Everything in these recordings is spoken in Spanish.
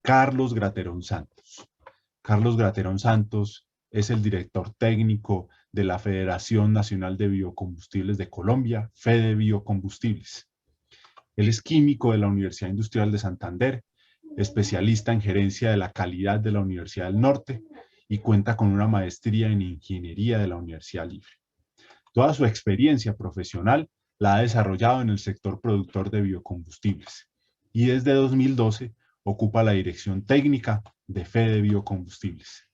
Carlos Graterón Santos. Carlos Graterón Santos es el director técnico de la Federación Nacional de Biocombustibles de Colombia, Fede Biocombustibles. Él es químico de la Universidad Industrial de Santander, especialista en gerencia de la calidad de la Universidad del Norte y cuenta con una maestría en ingeniería de la Universidad Libre. Toda su experiencia profesional la ha desarrollado en el sector productor de biocombustibles y desde 2012 ocupa la dirección técnica de Fede Biocombustibles.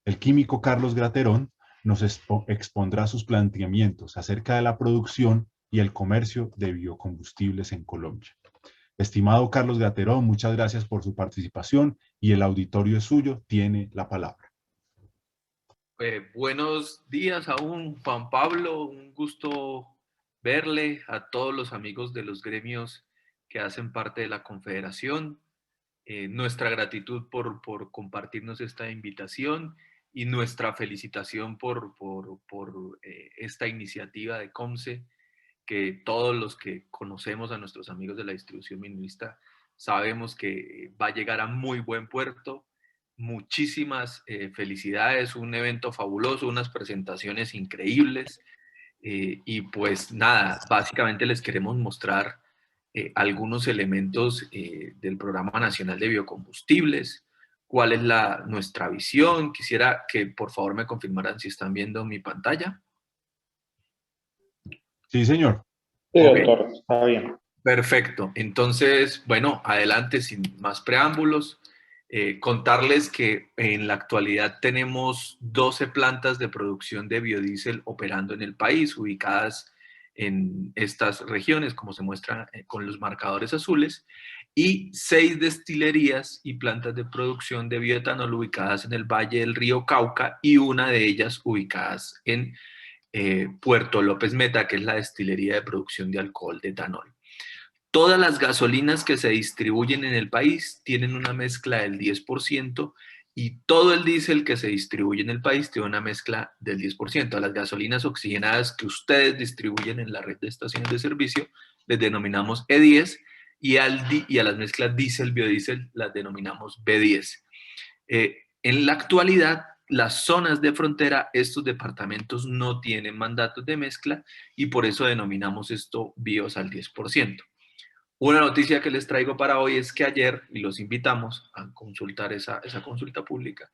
El químico Carlos Graterón nos expondrá sus planteamientos acerca de la producción y el comercio de biocombustibles en Colombia. Estimado Carlos Graterón, muchas gracias por su participación y el auditorio es suyo, tiene la palabra. Buenos días aún, Juan Pablo. Un gusto verle a todos los amigos de los gremios que hacen parte de la Confederación. Nuestra gratitud por compartirnos esta invitación y nuestra felicitación por esta iniciativa de COMSE, que todos los que conocemos a nuestros amigos de la distribución minorista sabemos que va a llegar a muy buen puerto. Muchísimas felicidades, un evento fabuloso, unas presentaciones increíbles y pues nada, básicamente les queremos mostrar algunos elementos del Programa Nacional de Biocombustibles, cuál es nuestra visión. Quisiera que por favor me confirmaran si están viendo mi pantalla. Sí, señor. Sí, Ok. doctor, está bien. Perfecto. Entonces, bueno, adelante sin más preámbulos. Contarles que en la actualidad tenemos 12 plantas de producción de biodiesel operando en el país, ubicadas en estas regiones, como se muestra con los marcadores azules, y 6 destilerías y plantas de producción de bioetanol ubicadas en el Valle del Río Cauca y una de ellas ubicadas en Puerto López Meta, que es la destilería de producción de alcohol de etanol. Todas las gasolinas que se distribuyen en el país tienen una mezcla del 10% y todo el diésel que se distribuye en el país tiene una mezcla del 10%. A las gasolinas oxigenadas que ustedes distribuyen en la red de estaciones de servicio les denominamos E10 y a las mezclas diésel-biodiesel las denominamos B10. En la actualidad, las zonas de frontera, estos departamentos no tienen mandatos de mezcla y por eso denominamos esto bios al 10%. Una noticia que les traigo para hoy es que ayer, y los invitamos a consultar esa consulta pública,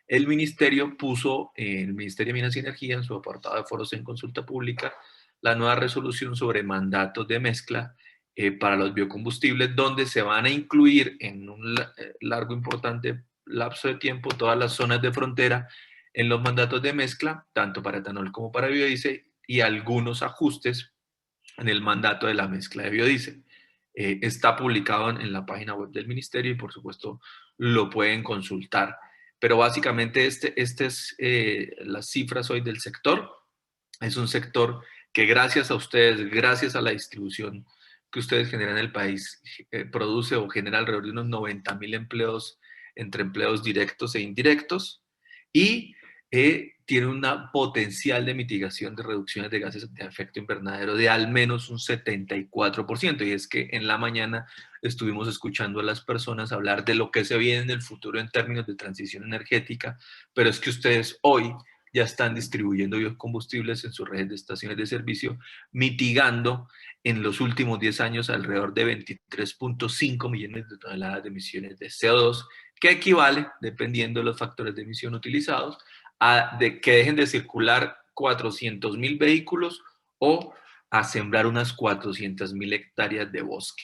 el Ministerio puso, el Ministerio de Minas y Energía, en su apartado de foros en consulta pública, la nueva resolución sobre mandatos de mezcla para los biocombustibles, donde se van a incluir en un largo, importante lapso de tiempo todas las zonas de frontera en los mandatos de mezcla, tanto para etanol como para biodiesel, y algunos ajustes en el mandato de la mezcla de biodiesel. Está publicado en la página web del ministerio y por supuesto lo pueden consultar. Pero básicamente este es las cifras hoy del sector. Es un sector que gracias a ustedes, gracias a la distribución que ustedes generan en el país, produce o genera alrededor de unos 90.000 empleos entre empleos directos e indirectos y tiene una potencial de mitigación de reducciones de gases de efecto invernadero de al menos un 74%. Y es que en la mañana estuvimos escuchando a las personas hablar de lo que se viene en el futuro en términos de transición energética, pero es que ustedes hoy ya están distribuyendo biocombustibles en sus redes de estaciones de servicio, mitigando en los últimos 10 años alrededor de 23.5 millones de toneladas de emisiones de CO2, que equivale, dependiendo de los factores de emisión utilizados, a que dejen de circular 400.000 vehículos o a sembrar unas 400.000 hectáreas de bosque.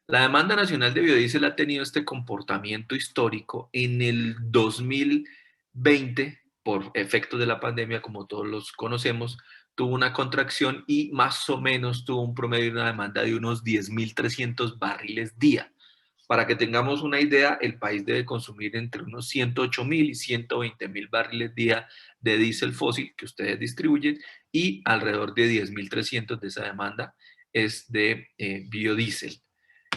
La demanda nacional de biodiesel ha tenido este comportamiento histórico. En el 2020, por efectos de la pandemia, como todos los conocemos, tuvo una contracción y más o menos tuvo un promedio de una demanda de unos 10.300 barriles día. Para que tengamos una idea, el país debe consumir entre unos 108.000 y 120.000 barriles día de diésel fósil que ustedes distribuyen y alrededor de 10.300 de esa demanda es de biodiesel.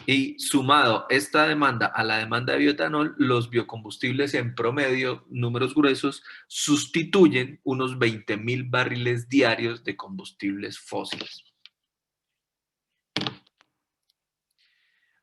Y sumado esta demanda a la demanda de bioetanol, los biocombustibles en promedio, números gruesos, sustituyen unos 20.000 barriles diarios de combustibles fósiles.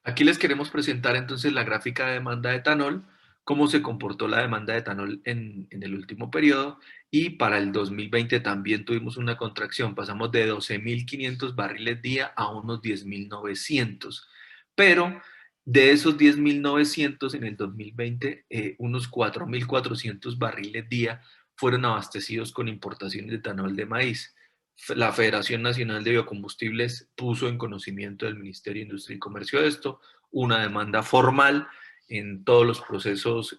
Aquí les queremos presentar entonces la gráfica de demanda de etanol, cómo se comportó la demanda de etanol en el último periodo, y para el 2020 también tuvimos una contracción, pasamos de 12.500 barriles día a unos 10.900, pero de esos 10.900 en el 2020, unos 4.400 barriles día fueron abastecidos con importaciones de etanol de maíz. La Federación Nacional de Biocombustibles puso en conocimiento del Ministerio de Industria y Comercio esto, una demanda formal en todos los procesos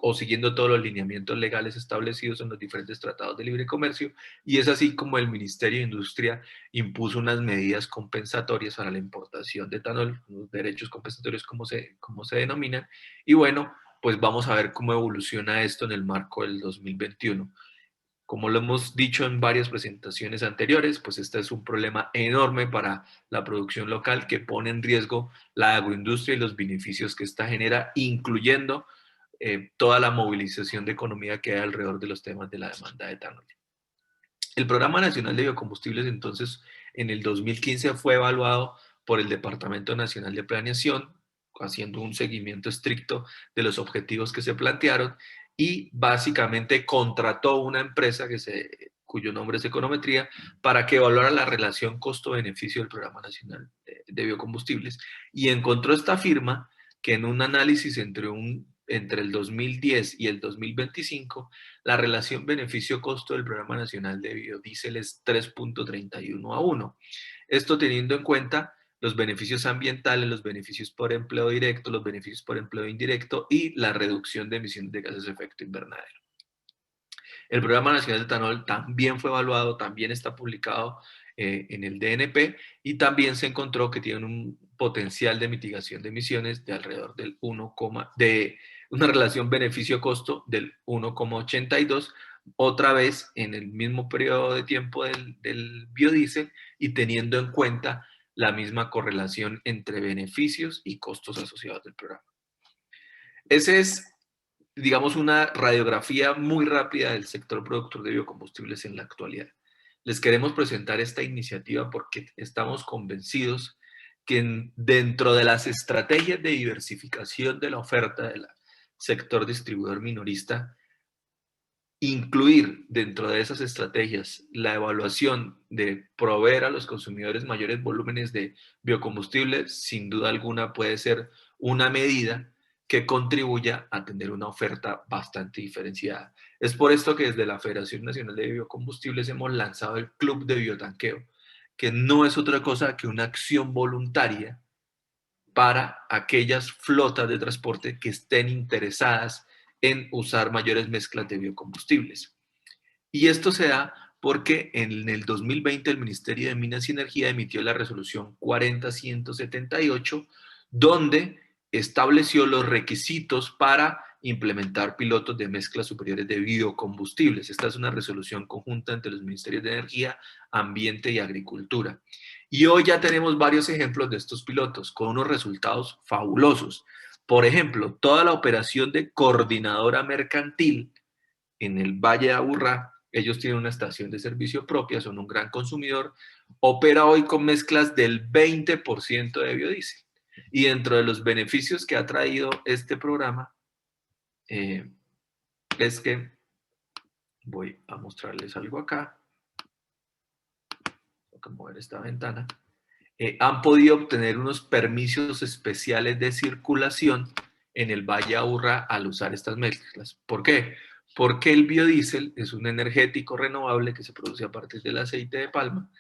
o siguiendo todos los lineamientos legales establecidos en los diferentes tratados de libre comercio, y es así como el Ministerio de Industria impuso unas medidas compensatorias para la importación de etanol, los derechos compensatorios como se denominan, y bueno, pues vamos a ver cómo evoluciona esto en el marco del 2021. Como lo hemos dicho en varias presentaciones anteriores, pues este es un problema enorme para la producción local que pone en riesgo la agroindustria y los beneficios que esta genera, incluyendo toda la movilización de economía que hay alrededor de los temas de la demanda de etanol. El Programa Nacional de Biocombustibles, entonces, en el 2015 fue evaluado por el Departamento Nacional de Planeación, haciendo un seguimiento estricto de los objetivos que se plantearon, y básicamente contrató una empresa cuyo nombre es Econometría para que evaluara la relación costo-beneficio del Programa Nacional de Biocombustibles, y encontró esta firma que en un análisis entre el 2010 y el 2025, la relación beneficio-costo del Programa Nacional de Biodiesel es 3.31 a 1. Esto teniendo en cuenta los beneficios ambientales, los beneficios por empleo directo, los beneficios por empleo indirecto y la reducción de emisiones de gases de efecto invernadero. El Programa Nacional de Etanol también fue evaluado, también está publicado en el DNP, y también se encontró que tiene un potencial de mitigación de emisiones de alrededor del de una relación beneficio-costo del 1,82, otra vez en el mismo periodo de tiempo del biodiesel, y teniendo en cuenta la misma correlación entre beneficios y costos asociados del programa. Ese es, digamos, una radiografía muy rápida del sector productor de biocombustibles en la actualidad. Les queremos presentar esta iniciativa porque estamos convencidos que dentro de las estrategias de diversificación de la oferta del sector distribuidor minorista, incluir dentro de esas estrategias la evaluación de proveer a los consumidores mayores volúmenes de biocombustibles, sin duda alguna puede ser una medida que contribuya a tener una oferta bastante diferenciada. Es por esto que desde la Federación Nacional de Biocombustibles hemos lanzado el Club de Biotanqueo, que no es otra cosa que una acción voluntaria para aquellas flotas de transporte que estén interesadas en usar mayores mezclas de biocombustibles. Y esto se da porque en el 2020 el Ministerio de Minas y Energía emitió la resolución 40178, donde estableció los requisitos para implementar pilotos de mezclas superiores de biocombustibles. Esta es una resolución conjunta entre los Ministerios de Energía, Ambiente y Agricultura. Y hoy ya tenemos varios ejemplos de estos pilotos con unos resultados fabulosos. Por ejemplo, toda la operación de coordinadora mercantil en el Valle de Aburrá, ellos tienen una estación de servicio propia, son un gran consumidor, opera hoy con mezclas del 20% de biodiesel. Y dentro de los beneficios que ha traído este programa, es que voy a mostrarles algo acá. Tengo que mover esta ventana. Han podido obtener unos permisos especiales de circulación en el Valle de Aburrá al usar estas mezclas. ¿Por qué? Porque el biodiesel es un energético renovable que se produce a partir del aceite de palma,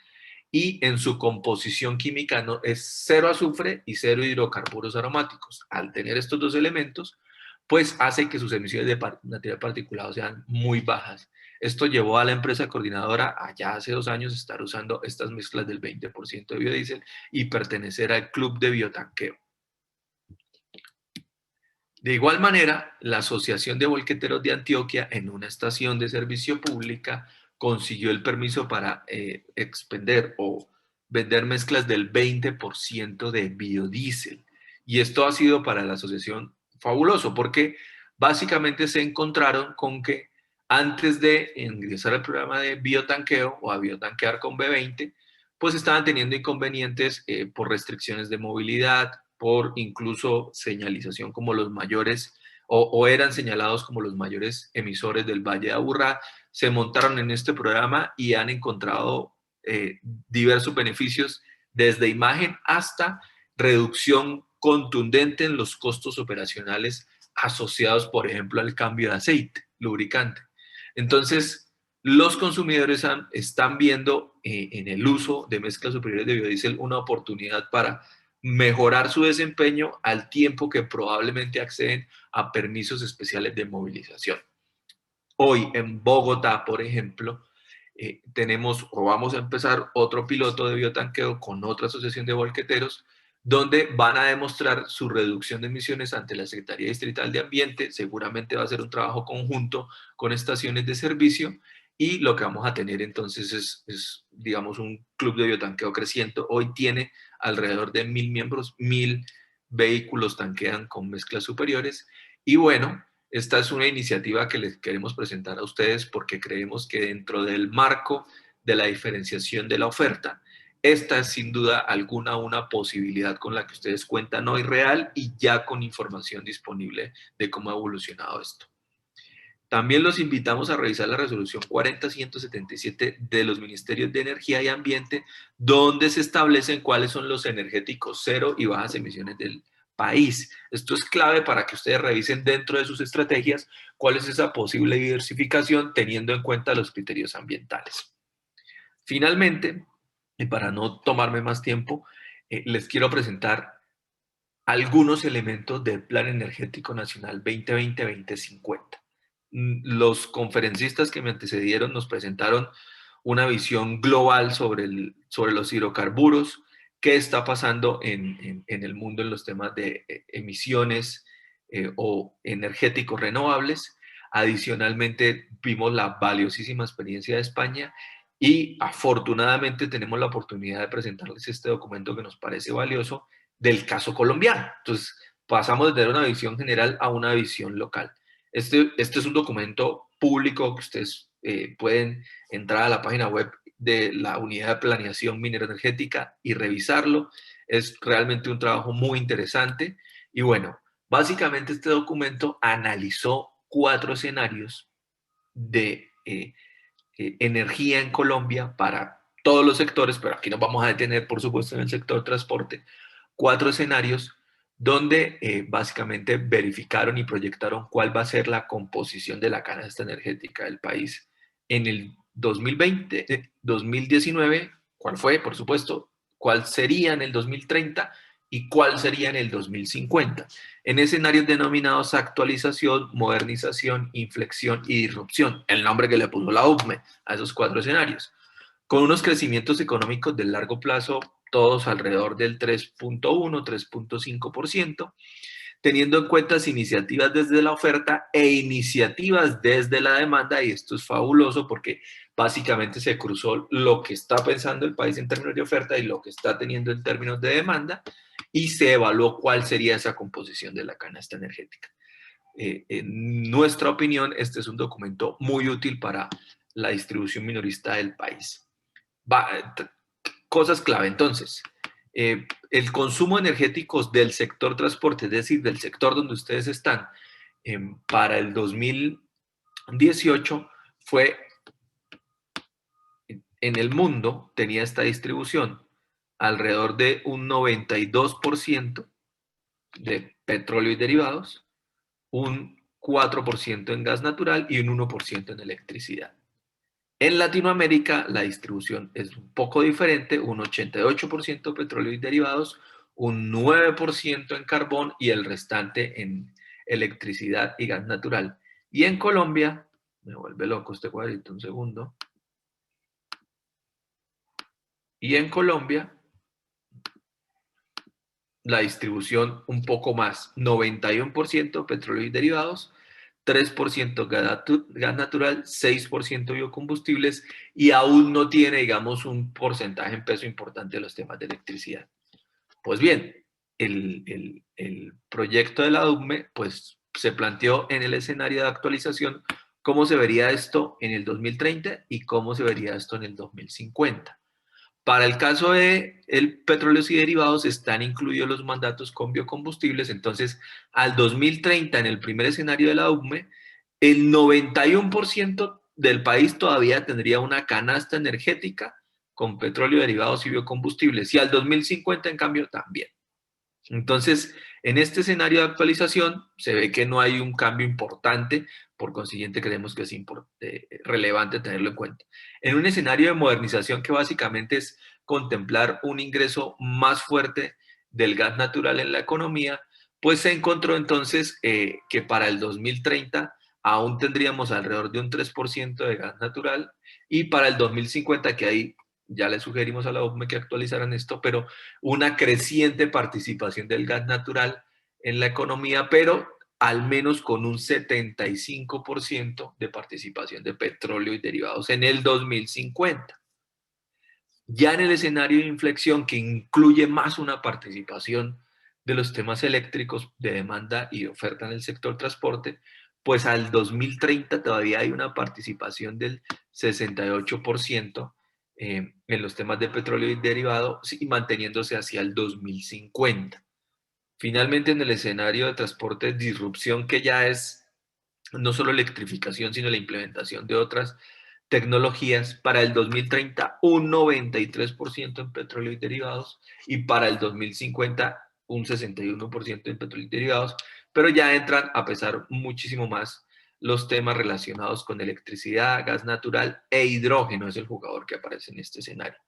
y en su composición química no, es cero azufre y cero hidrocarburos aromáticos. Al tener estos dos elementos, pues hace que sus emisiones de material particulado sean muy bajas. Esto llevó a la empresa coordinadora allá hace 2 años estar usando estas mezclas del 20% de biodiesel y pertenecer al Club de Biotanqueo. De igual manera, la Asociación de Volqueteros de Antioquia, en una estación de servicio pública, consiguió el permiso para expender o vender mezclas del 20% de biodiesel. Y esto ha sido para la asociación fabuloso, porque básicamente se encontraron con que antes de ingresar al programa de biotanqueo o a biotanquear con B20, pues estaban teniendo inconvenientes por restricciones de movilidad, por incluso señalización como los mayores, o eran señalados como los mayores emisores del Valle de Aburrá, se montaron en este programa y han encontrado diversos beneficios, desde imagen hasta reducción contundente en los costos operacionales asociados, por ejemplo, al cambio de aceite, lubricante. Entonces, los consumidores están viendo en el uso de mezclas superiores de biodiesel una oportunidad para mejorar su desempeño al tiempo que probablemente acceden a permisos especiales de movilización. Hoy en Bogotá, por ejemplo, tenemos o vamos a empezar otro piloto de biotanqueo con otra asociación de volqueteros, donde van a demostrar su reducción de emisiones ante la Secretaría Distrital de Ambiente. Seguramente va a ser un trabajo conjunto con estaciones de servicio, y lo que vamos a tener entonces es digamos, un club de biotanqueo creciente. Hoy tiene alrededor de 1.000 miembros, 1.000 vehículos tanquean con mezclas superiores, y bueno, esta es una iniciativa que les queremos presentar a ustedes porque creemos que dentro del marco de la diferenciación de la oferta, esta es sin duda alguna una posibilidad con la que ustedes cuentan hoy real y ya con información disponible de cómo ha evolucionado esto. También los invitamos a revisar la resolución 40177 de los Ministerios de Energía y Ambiente, donde se establecen cuáles son los energéticos cero y bajas emisiones del país. Esto es clave para que ustedes revisen dentro de sus estrategias cuál es esa posible diversificación teniendo en cuenta los criterios ambientales. Finalmente, y para no tomarme más tiempo, les quiero presentar algunos elementos del Plan Energético Nacional 2020-2050. Los conferencistas que me antecedieron nos presentaron una visión global sobre los hidrocarburos, qué está pasando en el mundo en los temas de emisiones o energéticos renovables. Adicionalmente, vimos la valiosísima experiencia de España y afortunadamente tenemos la oportunidad de presentarles este documento que nos parece valioso del caso colombiano. Entonces, pasamos de tener una visión general a una visión local. Este es un documento público que ustedes pueden entrar a la página web de la Unidad de Planeación Minera-Energética y revisarlo. Es realmente un trabajo muy interesante. Y bueno, básicamente este documento analizó 4 escenarios de energía en Colombia para todos los sectores, pero aquí nos vamos a detener, por supuesto, en el sector transporte. 4 escenarios donde básicamente verificaron y proyectaron cuál va a ser la composición de la canasta energética del país en el 2020, 2019, cuál fue, por supuesto, cuál sería en el 2030 y cuál sería en el 2050, en escenarios denominados actualización, modernización, inflexión y disrupción, el nombre que le puso la UCME a esos 4 escenarios, con unos crecimientos económicos de largo plazo, todos alrededor del 3.1, 3.5%, teniendo en cuenta iniciativas desde la oferta e iniciativas desde la demanda, y esto es fabuloso porque básicamente se cruzó lo que está pensando el país en términos de oferta y lo que está teniendo en términos de demanda, y se evaluó cuál sería esa composición de la canasta energética. En nuestra opinión, este es un documento muy útil para la distribución minorista del país. Cosas clave, entonces. El consumo energético del sector transporte, es decir, del sector donde ustedes están, para el 2018 fue, en el mundo, tenía esta distribución, alrededor de un 92% de petróleo y derivados, un 4% en gas natural y un 1% en electricidad. En Latinoamérica la distribución es un poco diferente, un 88% petróleo y derivados, un 9% en carbón y el restante en electricidad y gas natural. Y en Colombia, me vuelve loco este cuadrito, un segundo. Y en Colombia, la distribución un poco más, 91% petróleo y derivados, 3% gas natural, 6% biocombustibles, y aún no tiene, digamos, un porcentaje en peso importante de los temas de electricidad. Pues bien, el proyecto de la UCME pues, se planteó en el escenario de actualización cómo se vería esto en el 2030 y cómo se vería esto en el 2050. Para el caso de el petróleos y derivados están incluidos los mandatos con biocombustibles, entonces al 2030 en el primer escenario de la UCME, el 91% del país todavía tendría una canasta energética con petróleo, derivados y biocombustibles, y al 2050 en cambio también. Entonces, en este escenario de actualización se ve que no hay un cambio importante, por consiguiente creemos que es relevante tenerlo en cuenta. En un escenario de modernización que básicamente es contemplar un ingreso más fuerte del gas natural en la economía, pues se encontró entonces que para el 2030 aún tendríamos alrededor de un 3% de gas natural y para el 2050, que ahí ya le sugerimos a la OCME que actualizaran esto, pero una creciente participación del gas natural en la economía, pero al menos con un 75% de participación de petróleo y derivados en el 2050. Ya en el escenario de inflexión, que incluye más una participación de los temas eléctricos de demanda y oferta en el sector transporte, pues al 2030 todavía hay una participación del 68% en los temas de petróleo y derivados y manteniéndose hacia el 2050. Finalmente, en el escenario de transporte, disrupción que ya es no solo electrificación, sino la implementación de otras tecnologías, para el 2030 un 93% en petróleo y derivados y para el 2050 un 61% en petróleo y derivados, pero ya entran a pesar muchísimo más los temas relacionados con electricidad, gas natural e hidrógeno, es el jugador que aparece en este escenario.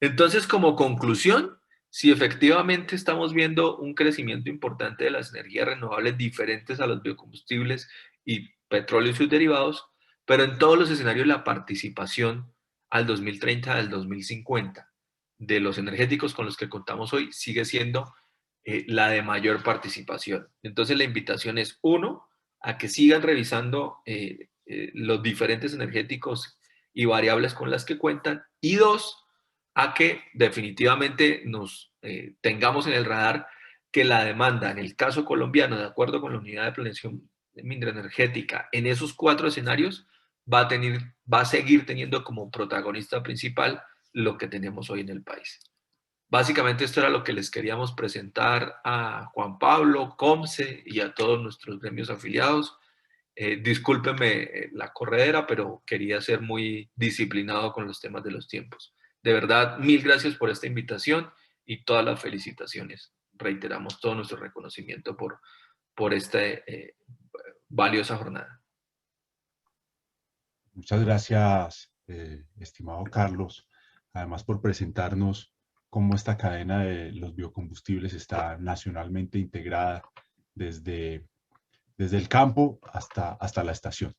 Entonces, como conclusión, si efectivamente estamos viendo un crecimiento importante de las energías renovables diferentes a los biocombustibles y petróleo y sus derivados, pero en todos los escenarios la participación al 2030, al 2050 de los energéticos con los que contamos hoy sigue siendo la de mayor participación. Entonces la invitación es, uno, a que sigan revisando los diferentes energéticos y variables con las que cuentan, y dos, a que definitivamente nos tengamos en el radar que la demanda, en el caso colombiano, de acuerdo con la unidad de planeación minera energética, en esos 4 escenarios va a seguir teniendo como protagonista principal lo que tenemos hoy en el país. Básicamente esto era lo que les queríamos presentar a Juan Pablo, Comce y a todos nuestros gremios afiliados. Discúlpenme la corredera, pero quería ser muy disciplinado con los temas de los tiempos. De verdad, mil gracias por esta invitación y todas las felicitaciones. Reiteramos todo nuestro reconocimiento por esta valiosa jornada. Muchas gracias, estimado Carlos, además por presentarnos cómo esta cadena de los biocombustibles está nacionalmente integrada desde el campo hasta la estación.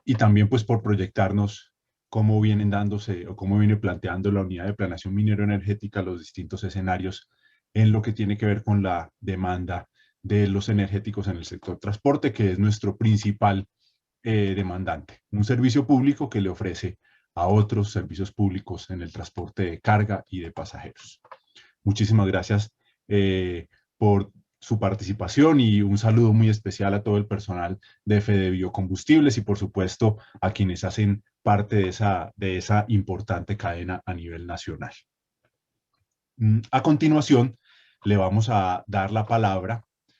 Y también pues por proyectarnos cómo vienen dándose o cómo viene planteando la unidad de planeación minero-energética los distintos escenarios en lo que tiene que ver con la demanda de los energéticos en el sector transporte, que es nuestro principal demandante. Un servicio público que le ofrece a otros servicios públicos en el transporte de carga y de pasajeros. Muchísimas gracias por su participación y un saludo muy especial a todo el personal de Fede Biocombustibles y por supuesto a quienes hacen parte de esa importante cadena a nivel nacional. A continuación, le vamos a dar la palabra